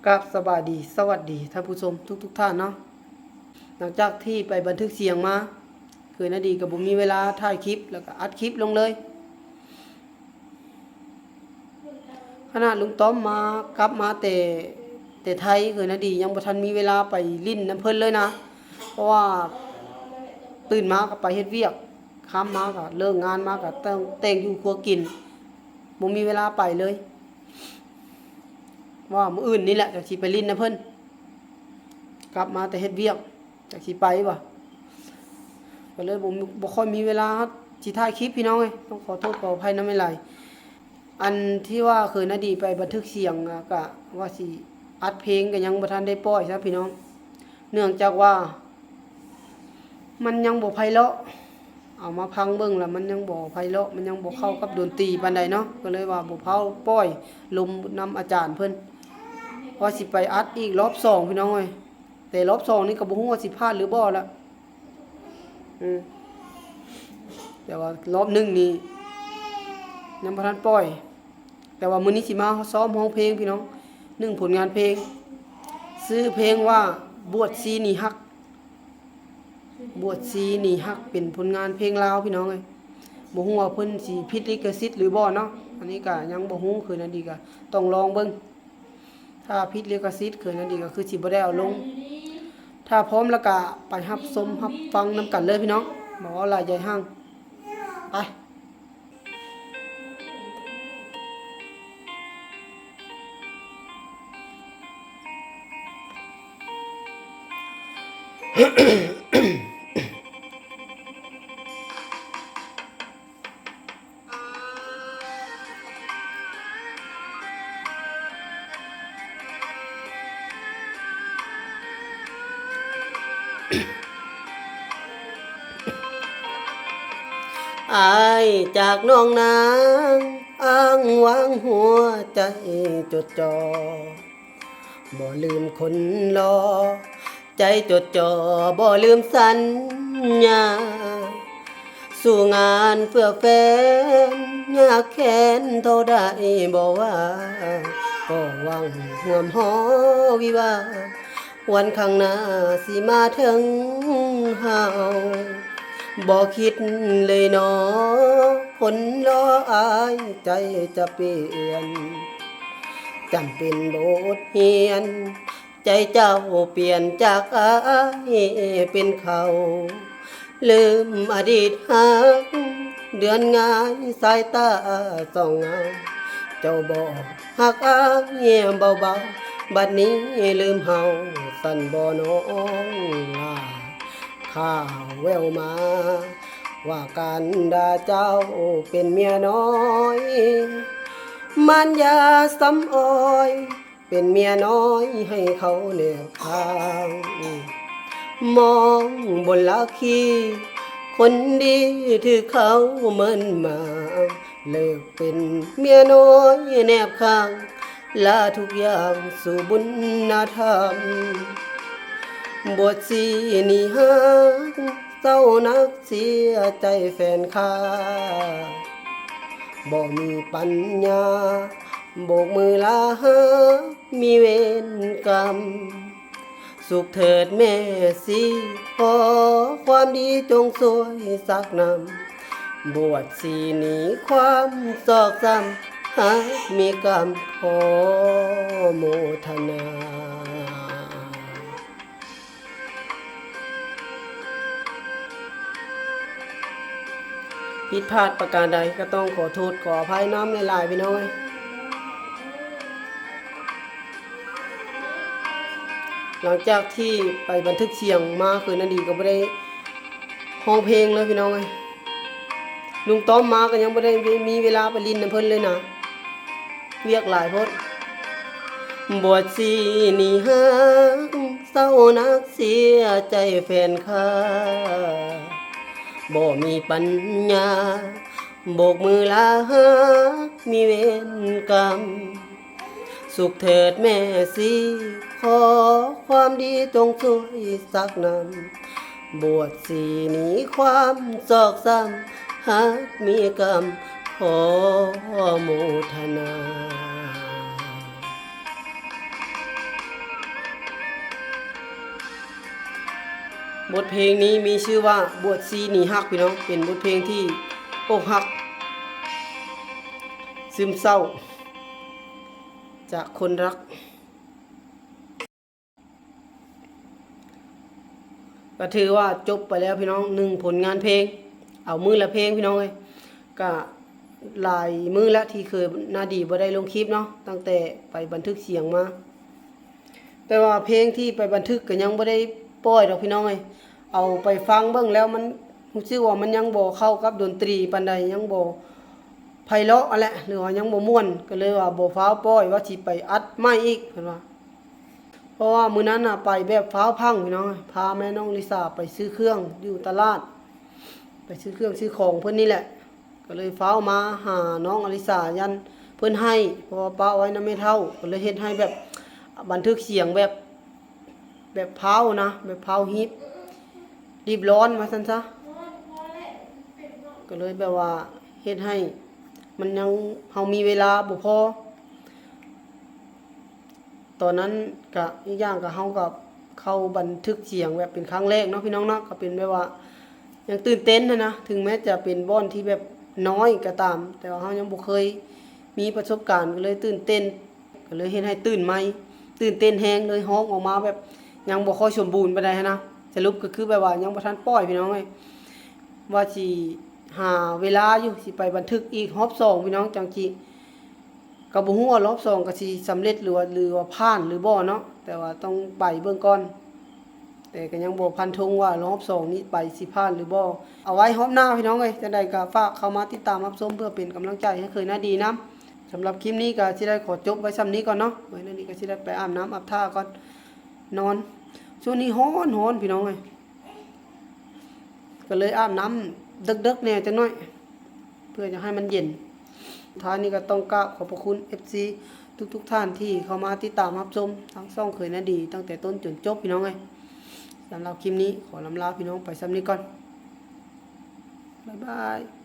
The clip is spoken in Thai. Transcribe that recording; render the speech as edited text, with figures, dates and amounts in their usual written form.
กับสบายดีสวัสดีท่านผู้ชมทุกท่านเนาะหลังจากที่ไปบันทึกเสียงมาคือนาดีกับบุมีเวลาถ่ายคลิปแล้วก็อัดคลิปลงเลยขณะลุงต้อมมากลับมาแต่ไทยคือนาดียังบ่ทันมีเวลาไปลิ้นน้ำเพิ่นเลยนะเพราะว่าตื่นมาก็ไปเฮ็ดเวียกค่ำมาก็เลิกงานมาก็ต้องแต่งอยู่ครัวกินบ่มีเวลาไปเลยว่ามื้ออื่นนี่แหละจะสิไปลิ้นน้ำเพิ่นกลับมาแต่เฮ็ดเวียกจากสิไปว่ะก็เลยบ่ค่อยมีเวลาสิถ่ายคลิปพี่น้องเอ้ยต้องขอโทษขออภัยนำหลายอันที่ว่าเคยนาดีไปบันทึกเสียงก็ว่าสิอัดเพลงก็ยังบ่ทันได้ปล่อยซะพี่น้องเนื่องจากว่ามันยังบ่ไพเราะเอามาพังเบิ่งแล้วมันยังบ่ไพเราะมันยังบ่เข้ากับดนตรีปานใดเนาะก็เลยว่าบ่ปล่อยลมนำอาจารย์เพิ่นว่าสิไปอัดอีกรอบ2พี่น้องเอ้ยแต่รอบ2นี่ก็บ่ฮู้ว่าสิพลาดหรือบ่ละแต่ว่ารอบ1นี่ยังบ่ทันปล่อยแต่ว่ามื้อนี้สิมาซ้อมร้องเพลงพี่น้อง1ผลงานเพลงชื่อเพลงว่าบวชซีหนีฮักบวชซีหนีฮักเป็นผลงานเพลงลาวพี่น้องเอ้ยบ่ฮู้ว่าเพิ่นสิผิดลิขสิทธิ์หรือบ่เนาะอันนี้ก็ยังบ่ฮู้คือนั่นดีก็ต้องลองเบิ่งถ้าผิดลิขสิทธิ์คือนั่นดีก็คือสิบ่ได้เอาลงถ้าพร้อมแล้วก็ไปรับชมรับฟังนํกันเลยพี่น้องบ่ว่าหลายใหญ่ห้างไปอายจากน้องนางอ้างวางหัวใจจดจ่อบ่ลืมคนรอใจจดจ่อบ่ลืมสัญญาสู่งานเพื่อแฟนยากแค้นเท่าใดบ่ว่าก็หวังห่วมหอวิวาวันข้างหน้าสิมาถึงเฮาบ่คิดเลยหนอคนรออายใจจะเปลี่ยนจำเป็นบทเรียนใจเจ้าเปลี่ยนจากอายเป็นเขาลืมอดีตหักเดือนงายสายตาส่องเงาเจ้าบอกหักอายเบาๆบัดนี้ลืมเฮาสั่นบ่น้องข่าวแววมาว่าการด่าเจ้าเป็นเมียน้อยมันยาสำอ้อยเป็นเมียน้อยให้เขาเลือกทางมองบนลักขีคนดีที่เขาเหมือนมาเลิกเป็นเมียน้อยแนบข้างลาทุกอย่างสู่บุญธรรมบวชสีนี่ฮักเศร้านักเสียใจแฟนข้าบ่มีปัญญาโบกมือลามีเวรกรรมสุขเถิดแม่สิขอความดีจงสวยสักนำบวชสีหนีความซอกซ้ำหากมีกรรมขอโมทนาผิดพลาดประการใดก็ต้องขอโทษขออภัยน้ำหลายๆพี่น้อยหลังจากที่ไปบันทึกเสียงมาคือนาดีก็ไม่ได้ห้องเพลงเลยพี่น้องเลยลุงต้อมมาก็ยังไม่ได้มีเวลาไปลินน้ำเพิ่นเลยนะเวียกหลายพดบวชสีนี่ฮักเศร้านักเสียใจแฟนข้าบ่มีปัญญาโบกมือลามีเวรกรรมสุขเถิดแม่สิขอความดีจงช่วยสักนำบวชสีหนีความซอกซ้ำหากมีกรรมขอโมทนา ผ บทเพลงนี้มีชื่อว่าบวชซีหนีฮักพี่น้องเป็นบทเพลงที่อกหักซึมเศร้าจากคนรักก็ถือว่าจบไปแล้วพี่น้อง1ผลงานเพลงเอามือละเพลงพี่น้องเลยก็หลายมือแล้วที่เคยนาดีบ่ได้ลงคลิปเนาะตั้งแต่ไปบันทึกเสียงมาแต่ว่าเพลงที่ไปบันทึกก็ยังบ่ได้ปล่อยดอกพี่น้องเลยเอาไปฟังเบิ่งแล้วมันรู้สึกว่ามันยังบ่เข้ากับดนตรีปานใดยังบ่ไพเราะอะแหละหรือว่ายังบ่ม่วนก็เลยว่าบ่ฟ้าวปล่อยว่าสิไปอัดใหม่อีกเพิ่นว่าเพราะว่ามื้อนั้นน่ะไปแบบฟ้าวพังพี่น้องพาแม่น้องลิซ่าไปซื้อเครื่องอยู่ตลาดไปซื้อเครื่องซื้อของเพิ่นนี่แหละก็เลยฟ้าวมาหาน้องอลิสายันเพิ่นให้เพราะว่าป้าไว้นำไม่เท่าก็เลยเฮ็ดให้แบบบันทึกเสียงแบบเผานะแบบเผาฮิตรีบร้อนมาซั่นซะก็เลยแบบว่าเฮ็ดให้มันยังเฮามีเวลาบ่พอตอนนั้นก็อีกอย่างก็เฮาก็เข้าบันทึกเสียงแบบเป็นครั้งแรกเนาะพี่น้องเนาะก็เป็นแบบว่ายังตื่นเต้นนะถึงแม้จะเป็นบ่อนที่แบบน้อยก็ตามแต่ว่าเฮายังบ่เคยมีประสบการณ์ก็เลยตื่นเต้นก็เลยเฮ็ดให้ตื่นใหม่ตื่นเต้นแฮงเลยฮ้องออกมาแบบยังบ่ค่อยสมบูรณ์ปานใดนะสรุปก็คือแบบว่ายังบ่ทันปล่อยพี่น้องเอ้ยว่าสิหาเวลาอยู่สิไปบันทึกอีกรอบ2พี่น้องจังสิก็บ่ฮู้ว่ารอบ2ก็สิสำเร็จหรือว่าผ่านหรือบ่เนาะแต่ว่าต้องไปเบิ่งก่อนแต่ก็ยังบ่พันธงว่ารอบ2นี้ไปสิผ่านหรือบ่เอาไว้รอบหน้าพี่น้องเอ้ยจังได๋ก็ฝากเข้ามาติดตามรับชมเพื่อเป็นกำลังใจให้เคยน่าดีนํสำหรับคลิปนี้ก็สิได้ขอจบไว้ส่ำนี้ก่อนเนาะไว้ในนี้ก็สิได้ไปอาบน้ำอาบท่าก่อนนอนช่วงนี้ร้อนพี่น้องเอ้ยก็เลยอาบน้ำดึกๆแน่จังน้อยเพื่อจะให้มันเย็นท้ายนี้ก็ต้องกราบขอบพระคุณ FC ทุกท่านที่เข้ามาติดตามรับชมทั้งช่องเคยน่าดีตั้งแต่ต้นจนจบพี่น้องเอ้ยสำหรับคลิปนี้ขอลำลาพี่น้องไปซ้ำนี้ก่อนบ๊ายบาย